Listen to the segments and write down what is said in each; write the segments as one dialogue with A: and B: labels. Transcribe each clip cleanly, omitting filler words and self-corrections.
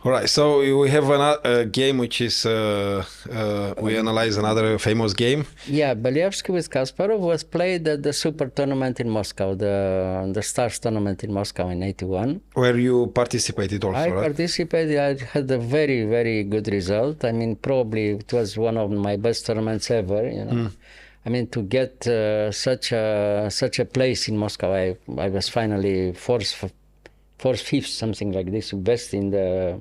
A: All right, so we have a game which is we analyze another famous game.
B: Yeah, Beliavsky with Kasparov was played at the Super Tournament in Moscow, the Stars Tournament in Moscow in '81.
A: Where you participated also,
B: I
A: right?
B: participated. I had a very, very good result. I mean, probably it was one of my best tournaments ever. You know, I mean, to get such a place in Moscow, I was finally fourth, fifth, something like this, best in the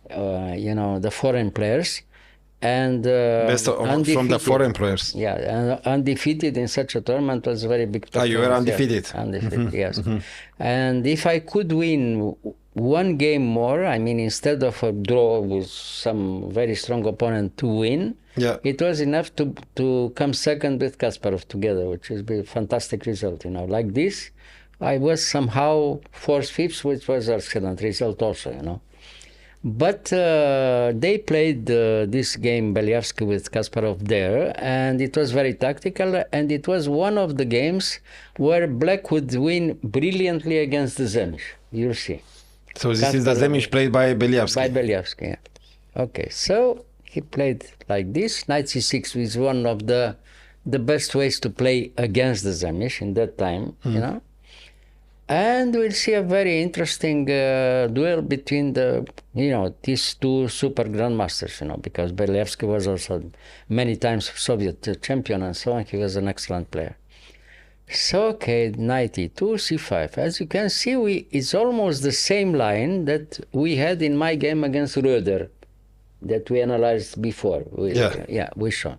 B: the foreign players, and
A: Best from the foreign players.
B: Yeah, and undefeated in such a tournament was a very big performance.
A: You were undefeated.
B: Yeah, undefeated, yes. And if I could win one game more, I mean, instead of a draw with some very strong opponent to win, it was enough to come second with Kasparov together, which is a fantastic result. You know, like this, I was somehow fourth, fifth, which was an excellent result also. You know. But they played this game, Beliavsky with Kasparov there, and it was very tactical, and it was one of the games where Black would win brilliantly against the Saemisch. You'll see.
A: So this is the Saemisch played by Beliavsky?
B: By Beliavsky, yeah. Okay, so he played like this. Knight c6 is one of the best ways to play against the Saemisch in that time, you know. And we'll see a very interesting duel between these two super grandmasters, you know, because Beliavsky was also many times Soviet champion and so on. He was an excellent player. So, okay, knight e2, c5. As you can see, it's almost the same line that we had in my game against Röder that we analyzed before. We showed.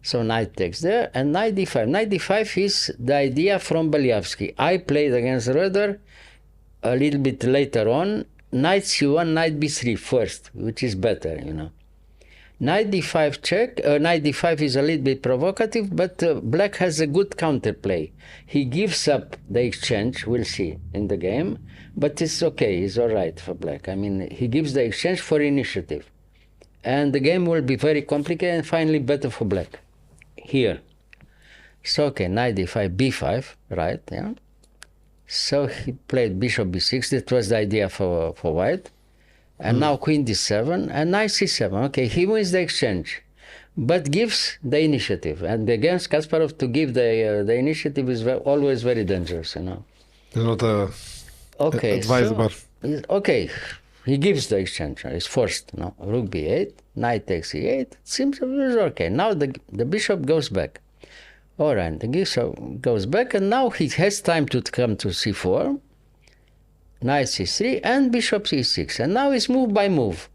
B: So knight takes there, and knight d5. Knight d5 is the idea from Beliavsky. I played against Röder a little bit later on. Knight c1, knight b3 first, which is better, you know. Knight d5 check. Knight d5 is a little bit provocative, but Black has a good counterplay. He gives up the exchange, we'll see in the game, but it's okay, it's all right for Black. I mean, he gives the exchange for initiative. And the game will be very complicated and finally better for Black. Here. So, okay, knight d5, b5, right, yeah. So he played bishop b6, that was the idea for white. And now queen d7, and knight c7, okay, he wins the exchange, but gives the initiative. And against Kasparov, to give the initiative is always very dangerous, you know.
A: Not advisable.
B: So, okay, he gives the exchange, it's forced, no? Rook b8, knight takes e8, it seems okay. Now the bishop goes back. All right, the bishop goes back, and now he has time to come to c4, knight c3, and bishop c6. And now it's move by move.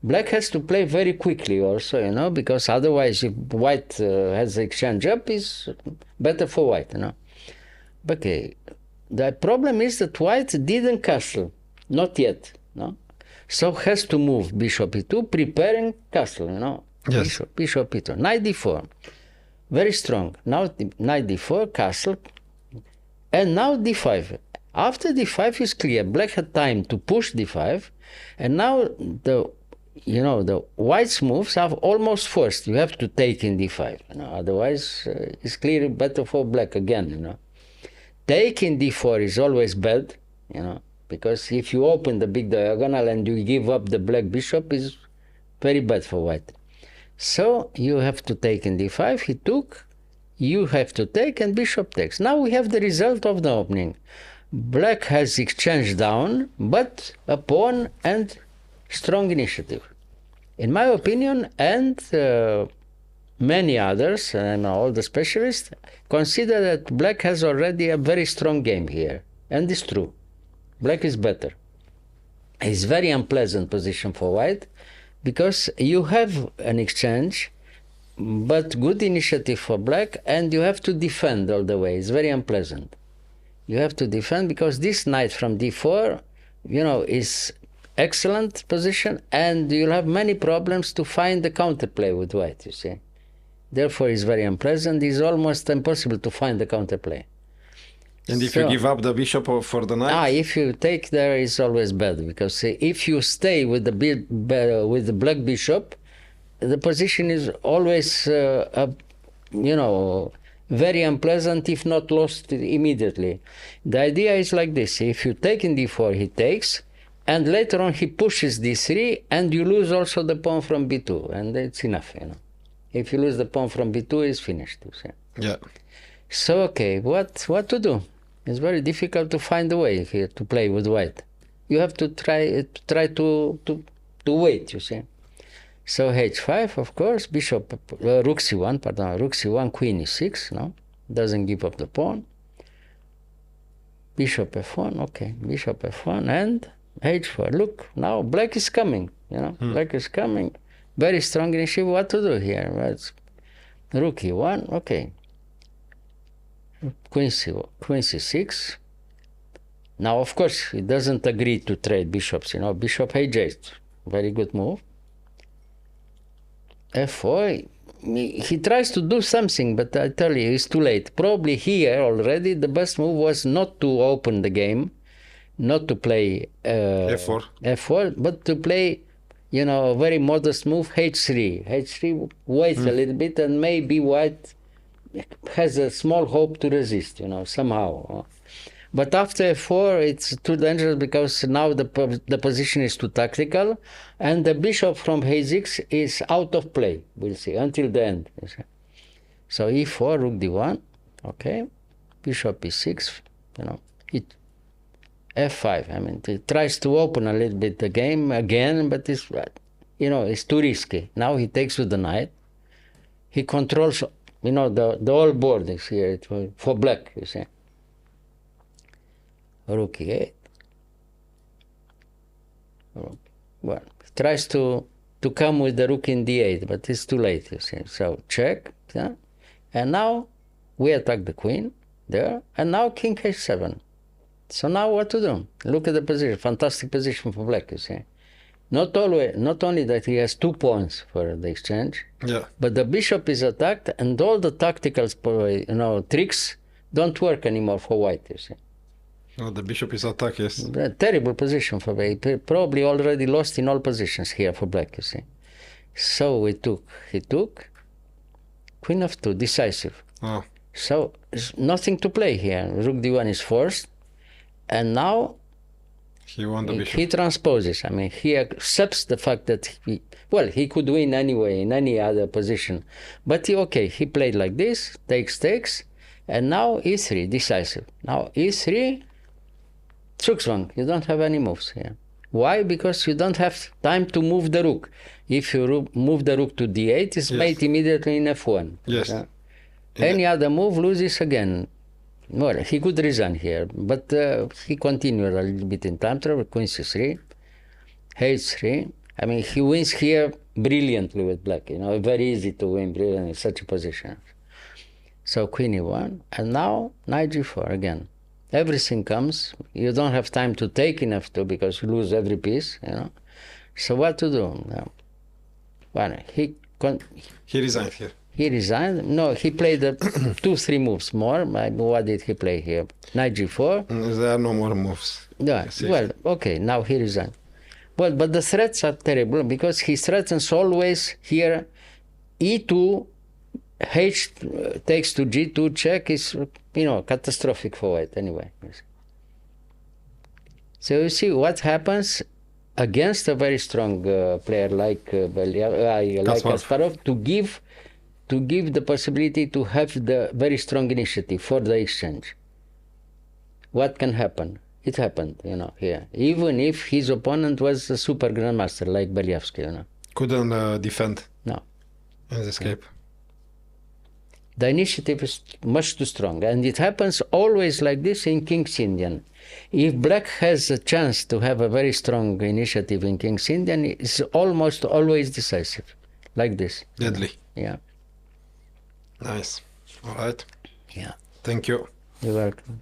B: Black has to play very quickly also, you know, because otherwise if white has the exchange up, it's better for white, you know. Okay, the problem is that white didn't castle, not yet, no? So has to move bishop e2, preparing castle, you know.
A: Yes.
B: Bishop e2, knight d4, very strong. Now knight d4, castle, and now d5. After d5 is clear, Black had time to push d5, and now the white's moves are almost forced. You have to take in d5, you know, otherwise it's clearly better for Black again, you know. Taking d4 is always bad, you know, because if you open the big diagonal and you give up the Black bishop, is very bad for white. So you have to take in d5, he took, you have to take, and bishop takes. Now we have the result of the opening. Black has exchange down, but a pawn and strong initiative. In my opinion, and many others, and all the specialists, consider that Black has already a very strong game here. And it's true. Black is better. It's a very unpleasant position for white, because you have an exchange, but good initiative for Black, and you have to defend all the way. It's very unpleasant. You have to defend because this knight from d4, you know, is excellent position, and you'll have many problems to find the counterplay with white, you see. Therefore, it's very unpleasant. It's almost impossible to find the counterplay.
A: And if you give up the bishop for the knight?
B: If you take there, it's always bad, because if you stay with the black bishop, the position is always, very unpleasant, if not lost immediately. The idea is like this: if you take in d4, he takes, And later on, he pushes d3, and you lose also the pawn from b2, and it's enough, you know. If you lose the pawn from b2, it's finished, you see.
A: Yeah.
B: So, okay, what to do? It's very difficult to find a way here to play with white. You have to try to wait, you see. So h5, of course, bishop, rook c1, pardon, rook c1, queen e6, no? Doesn't give up the pawn. Bishop f1, okay, bishop f1, and h4. Look, now black is coming, you know, black is coming. Very strong initiative. What to do here? It's rook e1, okay. Queen c6. Now, of course, he doesn't agree to trade bishops, you know, bishop h8, very good move. f4, he tries to do something, but I tell you, it's too late. Probably here already, the best move was not to open the game, not to play f4, but to play, you know, a very modest move, h3. h3 waits a little bit, and maybe white has a small hope to resist, you know, somehow. But after f4, it's too dangerous because now the position is too tactical, and the bishop from h6 is out of play, we'll see, until the end. You see. So e4, rook d1, okay, bishop e6, you know, f5. I mean, it tries to open a little bit the game again, but it's, you know, it's too risky. Now he takes with the knight. He controls, you know, the whole board is here for black, you see. Rook e8. Well, he tries to come with the rook in d8, but it's too late, you see. So check, yeah? And now we attack the queen there, and now king h7. So now what to do? Look at the position, fantastic position for black, you see. Not only that he has 2 pawns for the exchange,
A: yeah,
B: but the bishop is attacked, and all the tactical, you know, tricks don't work anymore for white, you see.
A: Oh, the bishop is attacked, yes.
B: A terrible position for black. Probably already lost in all positions here for black, you see. So he took queen f2, decisive.
A: Oh.
B: So there's nothing to play here. Rook d1 is forced, and now
A: he won the bishop.
B: He transposes. I mean, he accepts the fact that he could win anyway in any other position. But he played like this, takes, and now e3, decisive. Now e3, Zugzwang, you don't have any moves here. Why? Because you don't have time to move the rook. If you move the rook to d8, it's made immediately in f1.
A: Yes.
B: Any other move loses again. Well, he could resign here, but he continued a little bit in time trouble. Queen c3, h3. I mean, he wins here brilliantly with black. You know, very easy to win brilliantly in such a position. So queen e1, and now knight g4 again. Everything comes. You don't have time to take in f2 because you lose every piece. You know. So what to do? Well, he
A: resigned here.
B: He resigned. No, he played 2-3 moves more. What did he play here? Knight g4.
A: There are no more moves.
B: Yeah. Well, okay. Now he resigned. Well, but the threats are terrible because he threatens always here. E2, h takes to g2 check is, you know, catastrophic for white anyway. So you see what happens against a very strong player like Kasparov to give the possibility to have the very strong initiative for the exchange. What can happen? It happened, you know, here. Even if his opponent was a super grandmaster like Beliavsky, you know.
A: Couldn't defend.
B: No.
A: And escape.
B: The initiative is much too strong, and it happens always like this in King's Indian. If black has a chance to have a very strong initiative in King's Indian, it's almost always decisive, like this.
A: Deadly.
B: Yeah.
A: Nice. All right.
B: Yeah.
A: Thank you.
B: You're welcome.